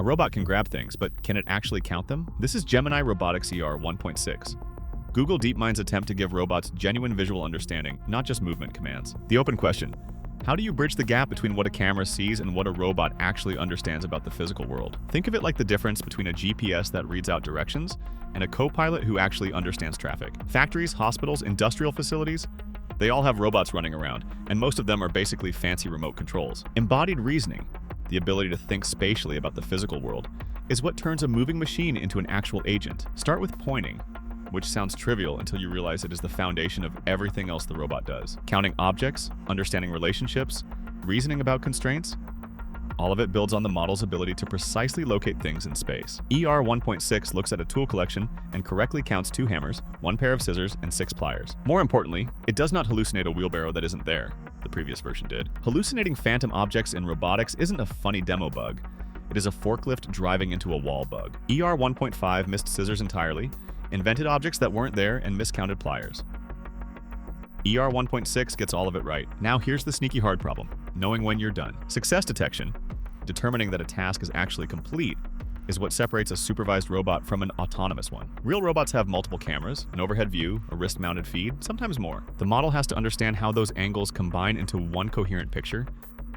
A robot can grab things, but can it actually count them? This is Gemini Robotics-ER 1.6. Google DeepMind's attempt to give robots genuine visual understanding, not just movement commands. The open question: how do you bridge the gap between what a camera sees and what a robot actually understands about the physical world? Think of it like the difference between a GPS that reads out directions and a co-pilot who actually understands traffic. Factories, hospitals, industrial facilities, they all have robots running around, and most of them are basically fancy remote controls. Embodied reasoning, the ability to think spatially about the physical world, is what turns a moving machine into an actual agent. Start with pointing, which sounds trivial until you realize it is the foundation of everything else the robot does. Counting objects, understanding relationships, reasoning about constraints, all of it builds on the model's ability to precisely locate things in space. ER 1.6 looks at a tool collection and correctly counts 2 hammers, 1 pair of scissors, and 6 pliers. More importantly, it does not hallucinate a wheelbarrow that isn't there. The previous version did. Hallucinating phantom objects in robotics isn't a funny demo bug. It is a forklift driving into a wall bug. ER 1.5 missed scissors entirely, invented objects that weren't there, and miscounted pliers. ER 1.6 gets all of it right. Now here's the sneaky hard problem: knowing when you're done. Success detection, determining that a task is actually complete, is what separates a supervised robot from an autonomous one. Real robots have multiple cameras, an overhead view, a wrist-mounted feed, sometimes more. The model has to understand how those angles combine into one coherent picture,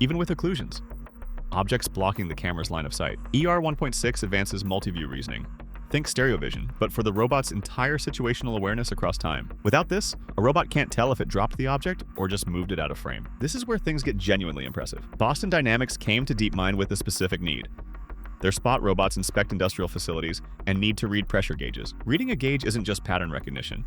even with occlusions. Objects blocking the camera's line of sight. ER 1.6 advances multi-view reasoning. Think stereo vision, but for the robot's entire situational awareness across time. Without this, a robot can't tell if it dropped the object or just moved it out of frame. This is where things get genuinely impressive. Boston Dynamics came to DeepMind with a specific need. Their spot robots inspect industrial facilities and need to read pressure gauges. Reading a gauge isn't just pattern recognition.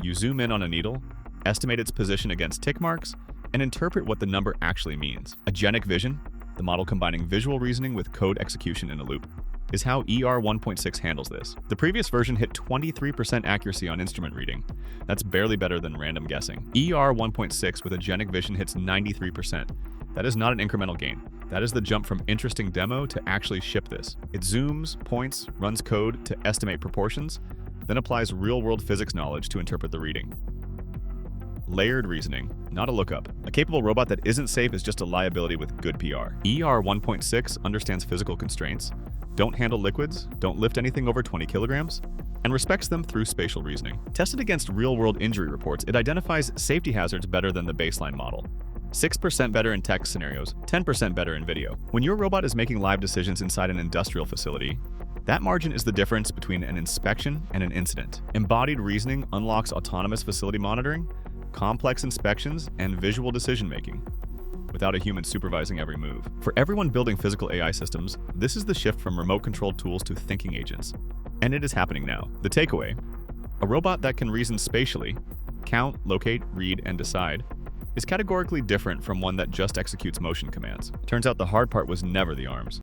You zoom in on a needle, estimate its position against tick marks, and interpret what the number actually means. Agentic vision, the model combining visual reasoning with code execution in a loop, is how ER 1.6 handles this. The previous version hit 23% accuracy on instrument reading. That's barely better than random guessing. ER 1.6 with agentic vision hits 93%. That is not an incremental gain. That is the jump from interesting demo to actually ship this. It zooms, points, runs code to estimate proportions, then applies real-world physics knowledge to interpret the reading. Layered reasoning, not a lookup. A capable robot that isn't safe is just a liability with good PR. ER 1.6 understands physical constraints, don't handle liquids, don't lift anything over 20 kilograms, and respects them through spatial reasoning. Tested against real-world injury reports, it identifies safety hazards better than the baseline model. 6% better in text scenarios, 10% better in video. When your robot is making live decisions inside an industrial facility, that margin is the difference between an inspection and an incident. Embodied reasoning unlocks autonomous facility monitoring, complex inspections, and visual decision-making, without a human supervising every move. For everyone building physical AI systems, this is the shift from remote-controlled tools to thinking agents. And it is happening now. The takeaway: a robot that can reason spatially, count, locate, read, and decide, is categorically different from one that just executes motion commands. Turns out the hard part was never the arms.